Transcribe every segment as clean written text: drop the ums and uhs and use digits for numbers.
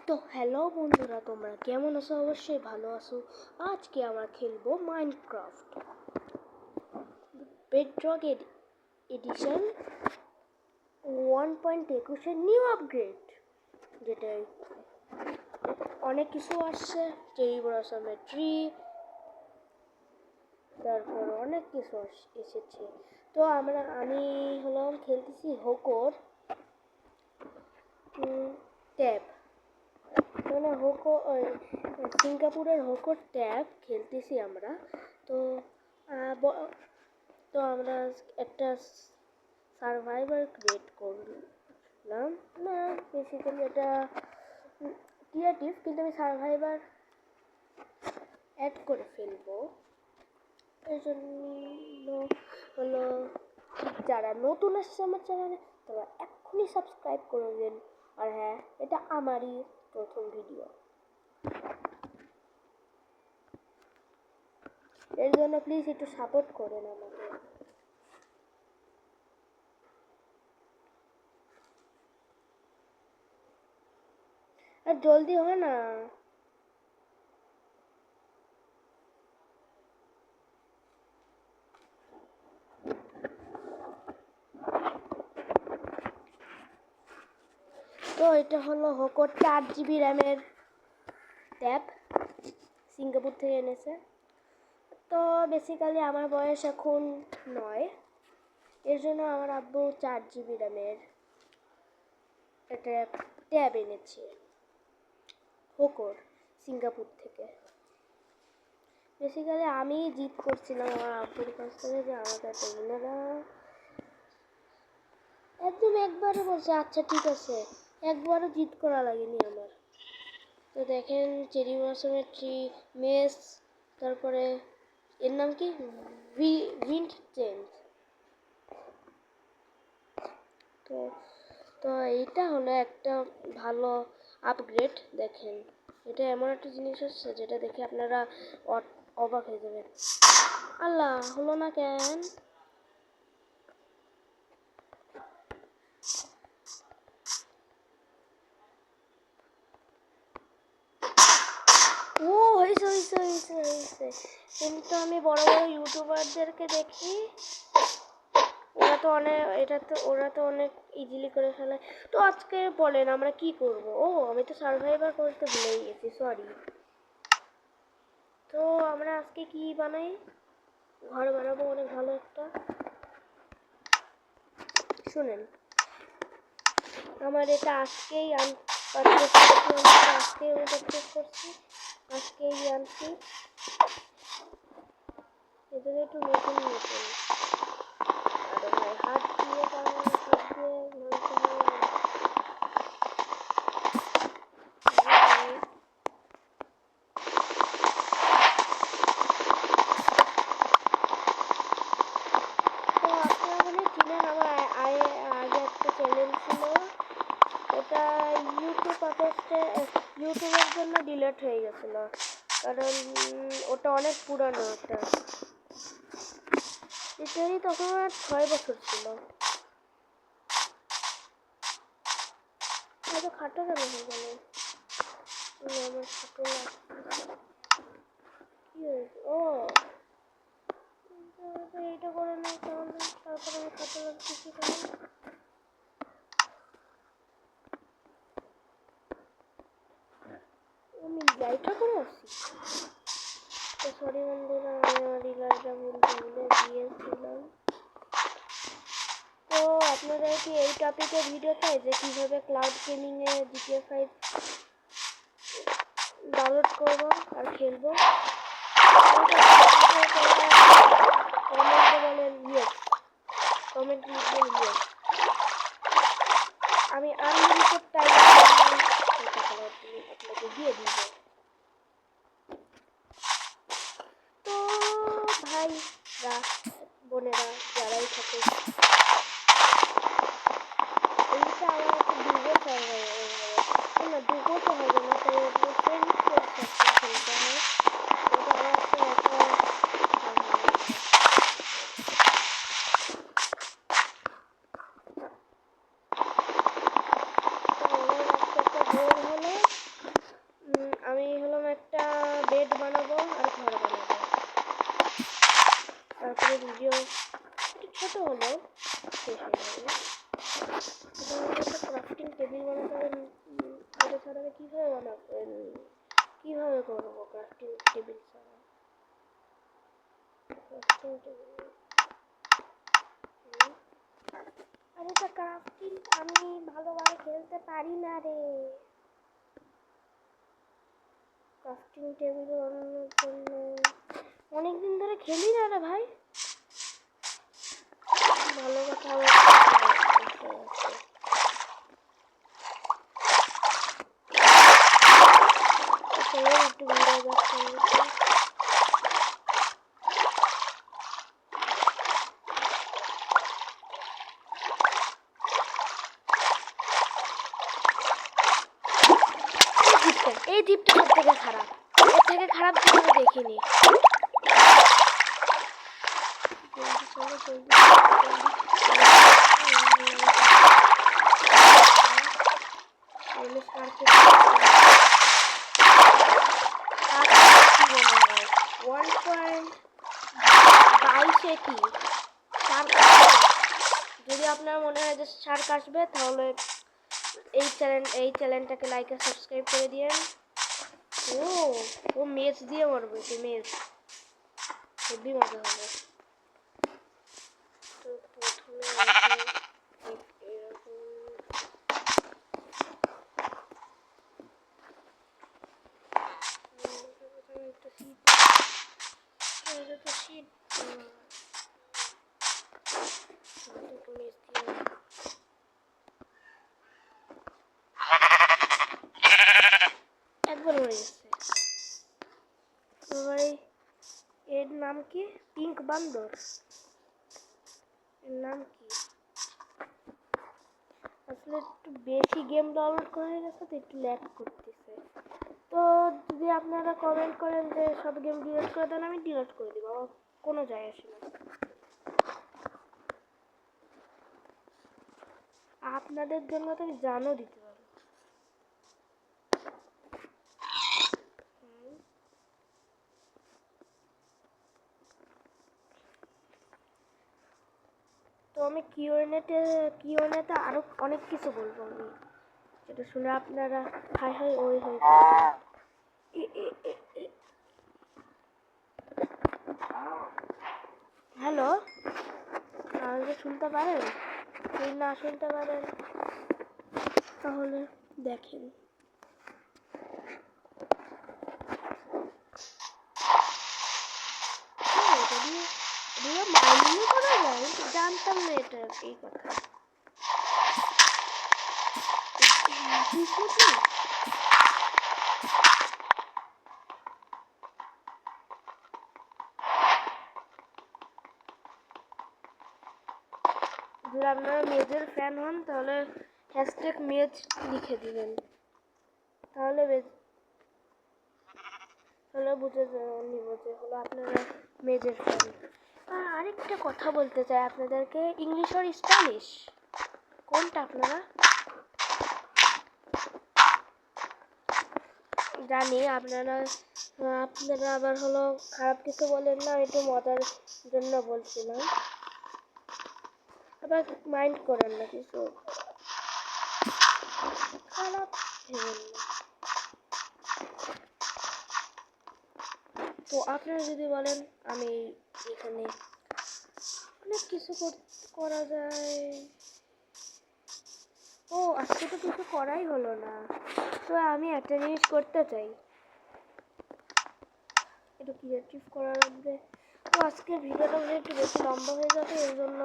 তো হ্যালো বন্ধুরা, তোমরা কেমন আছো? অবশ্যই ভালো আছো। আজকে আমরা খেলবো Minecraft Bedrock edition 1.21 new upgrade, যেটাই অনেক কিছু আসছে। চেরি ব্লসমের ট্রি, তারপর অনেক কিছু এসেছে। তো আমি খেলতেছি হোকর ট্যাব, মানে সিঙ্গাপুরের হোকর ট্যাব খেলতেছি আমরা। তো তো আমরা একটা সার্ভাইভার ক্রিয়েট করলাম। না, বেসিক্যালি এটা ক্রিয়েটিভ, কিন্তু আমি সার্ভাইভার অ্যাড করে ফেলবো। এই জন্য হলো, যারা নতুন আসছে আমার চ্যানেলে তারা এক্ষুনি সাবস্ক্রাইব করবেন। আর হ্যাঁ, এটা আমারই প্রথম ভিডিও, এর জন্য প্লিজ একটু সাপোর্ট করেন আমাকে। আর জলদি হয় না। তো এটা হলো হোকর 4 GB র্যামের ট্যাব, সিঙ্গাপুর থেকে এনেছে। তো বেসিক্যালি আমার বয়স এখন 9, এর জন্য আমার আব্বু 4 GB র্যামের একটা ট্যাব এনেছে হোকর সিঙ্গাপুর থেকে। বেসিক্যালি আমি জিদ করছিলাম আমার আব্বুর কাছ থেকে যে আমাকে একটা এনে দাও। একদম একবারে বলছে আচ্ছা ঠিক আছে, একবারও জিদ করা লাগেনি আমার। তো দেখেন, চেরি ব্লসমের ট্রি, মেস, তারপরে এর নাম কি, উইন্ড চেঞ্জ। তো তো এইটা হলো একটা ভালো আপগ্রেড। দেখেন, এটা এমন একটা জিনিস হচ্ছে যেটা দেখে আপনারা অবাক হয়ে যাবেন। আল্লাহ, হলো না কেন? ও হয়েছে হয়েছে হয়েছে হয়েছে। কিন্তু আমি বড় বড় ইউটিউবারদেরকে দেখি, ওরা তো অনেক ইজিলি করে ফেলে। তো আজকে বলেন আমরা কি করব? আমি তো সার্ভাইভার করতে ভুলেই গেছি, সরি। তো আমরা আজকে কি বানাই? ঘর বানাবো অনেক ভালো একটা। শুনেন, আমার এটা আজকেই আজকেই আনছি। এদের একটু নতুন আর ভাই হাত দিয়ে ইউটিউবের জন্য ডিলিট হয়ে গেছিল, কারণ ওটা অনেক পুরানো। ওটা লিটারি তখন আমার 6 বছর ছিল। এত খাটো কেন হয়ে গেল? আমার খাটো কি হয়েছে? এইটা করে না, তাহলে তারপর আমি খাটো লাগতেছি কেন? আমি লাইটটা করে আসছি। তো সরি বন্ধুরা, আমি আমার রিলারটা ভুলে গিয়েছিলাম। তো আপনারা কি এই টপিকের ভিডিও চাই যে কীভাবে ক্লাউড গেমিংয়ে GTA 5 ডাউনলোড করবো আর খেলবো? কমেন্টে বলেন ইয়েস, কমেন্ট লিখবেন ইয়েস। আমি আনলিমিটেড টাইম আপনাকে দিয়ে দিব। তো ভাইরা বোনেরা যারাই থাকে, এইটা আমার একটা দুর্বল না, দুর্বল তো হবে না, তবে ফ্রেন্ডসের সাথে খেলতে হয়। এটা আমার একটা গোল হলো বেড বানাবো আর ঘর বানাবো। তারপরে ভিডিও একটু ছোট হলো শেষ হয়ে যাবে। একটা ক্রাফটিং টেবিল বানাতে হবে। এটা ছাড়া কীভাবে বানাবেন, কীভাবে করবো ক্রাফটিং টেবিল ছাড়া? ক্রাফটিং টেবিল, আর এটা ক্রাফটিং আমি ভালোভাবে খেলতে পারি না রে। ক্রাফটিং টেবিল বানানোর জন্য অনেকদিন ধরে খেলি না রে ভাই। ভালো কথা একটু ভিডিও দেখতে এই দ্বীপটা সব থেকে খারাপ, এর থেকে খারাপ দ্বীপ আমি দেখিনি। যদি আপনার মনে হয় যে শার্ক আসবে তাহলে এই চ্যানেলটাকে লাইক আর সাবস্ক্রাইব করে দিয়েন। ও মেজ দিয়ে মারবে, তো মেজ খুবই মজা হবে। তো প্রথমে একবার হয়ে গেছে। এর নাম কি? পিঙ্ক বান্দর। এর নাম কি? আসলে একটু বেশি গেম ডাউনলোড করে গেছে তো একটু ল্যাগ করতেছে। তো যদি আপনারা কমেন্ট করেন যে সব গেম ডিলিট করে দেন, আমি ডিলিট করে দিব, আমার কোনো যায় আসে না। আপনাদের জন্য তো আমি জানও দিতে পারি। তো আমি কিউএনএতে আরো অনেক কিছু বলবো আমি, যেটা শুনে আপনারা হাই হাই ওই হয়ে হ্যালো, আমাকে শুনতে পারেন? যদি না শুনতে পারেন তাহলে দেখেন। মাইনিং করা যায়, জানতাম না এটা এই কথা। যদি আপনারা মেজের ফ্যান হন তাহলে হ্যাশট্যাগ মেজ লিখে দিবেন, তাহলে বুঝে নিব যে হলো আপনারা মেজের ফ্যান। আরেকটা কথা বলতে চাই আপনাদেরকে, ইংলিশ আর স্প্যানিশ কোনটা আপনারা জানি? আপনারা আবার হলো খারাপ কিছু বলেন না, একটু মজার জন্য বলছিলাম, আবার মাইন্ড করেন না, কিছু খারাপ ভেবেন না। তো আপনারা যদি বলেন, আমি এখানে অনেক কিছু করা যায়। আজকে তো কিছু করাই হলো না, তো আমি একটা জিনিস করতে চাই, একটু ক্রিয়েটিভ করা লাগবে। তো আজকে ভিডিওটা একটু বেশি লম্বা হয়ে যাবে, এই জন্য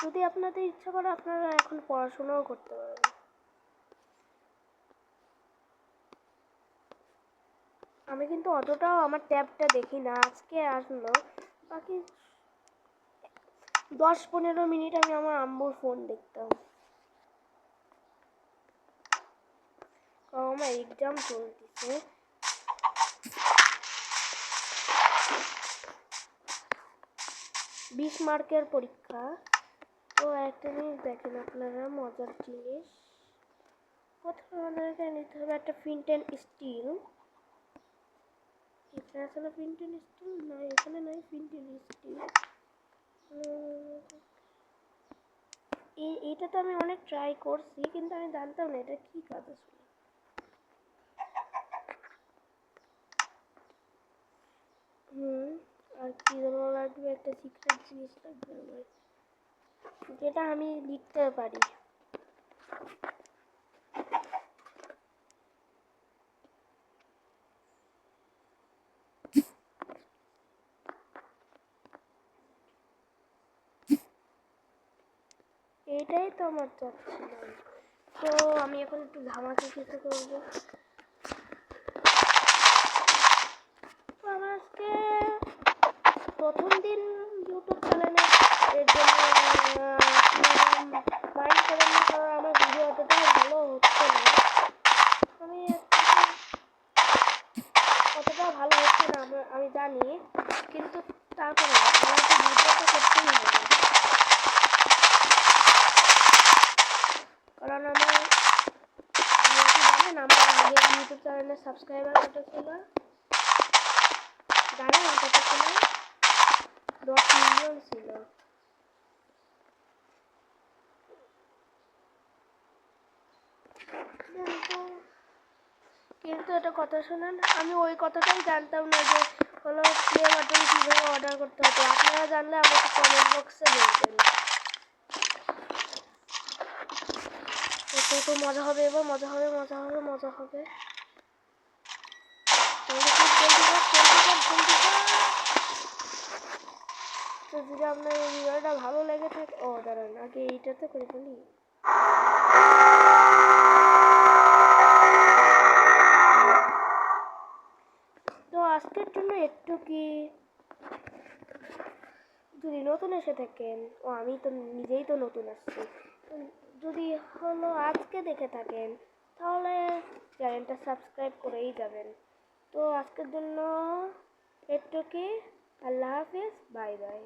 যদি আপনাদের ইচ্ছা করে আপনারা এখন পড়াশোনাও করতে পারেন। আমি কিন্তু অতটাও আমার ট্যাবটা দেখি না, আজকে আসলো, বাকি 10-15 মিনিট আমি আমার আম্মুর ফোন দেখতাম, কারণ আমার এক্সাম চলতেছে। বিশ মার্কের পরীক্ষা। তো একটা জিনিস দেখেন আপনারা, মজার জিনিস, প্রথমে আমাদেরকে নিতে হবে একটা ফিনটেন স্টিল। এখানে আসলে ফিনটেন স্টিল নাই, এখানে নাই ফিনটেন স্টিল। এইটা তো আমি অনেক ট্রাই করছি, কিন্তু আমি জানতাম না এটা কি কাজ আসলে। আর কি যেন লাগবে, একটা সিক্রেট জিনিস লাগবে আমার, যেটা আমি লিখতে পারি। এইটাই তো আমার চাচ্ছিলাম। তো আমি এখন একটু ঝামাকে কিছু করবো। তো আমার আজকে প্রথম দিন ইউটিউব চ্যানেলে, এর জন্য মাইন্ড করেন না, কারণ আমার ভিডিও অতটা ভালো হচ্ছে না। আমি অতটা ভালো হচ্ছে না আমি জানি, কিন্তু তারপরে আমাকে ভিডিওটা করতেই হবে, কারণ জানেন আমার আগে ইউটিউব চ্যানেলের সাবস্ক্রাইবার কত ছিল? জানেন কত ছিল? 10 মিলিয়ন ছিল। কিন্তু এটা কথা শোনেন, আমি ওই কথাটাই জানতাম না যে হলো প্লে বাটন কীভাবে অর্ডার করতে হতো। আপনারা জানলে আমাকে কমেন্ট বক্সে বলবেন। তো মজা হবে, এবার মজা হবে, মজা হবে, মজা হবে। তো যদি আপনার এই ভিডিওটা ভালো লেগে থাকে, দাঁড়ান আগে এইটাতে করে ফেলি। তো আজকের জন্য একটু কি, যদি নতুন এসে থাকেন, আমি তো নিজেই তো নতুন আসছি, যদি হলো আজকে দেখে থাকেন তাহলে চ্যানেলটা সাবস্ক্রাইব করেই যাবেন। তো আজকের জন্য একটু কি, আল্লাহ হাফিজ, বাই বাই।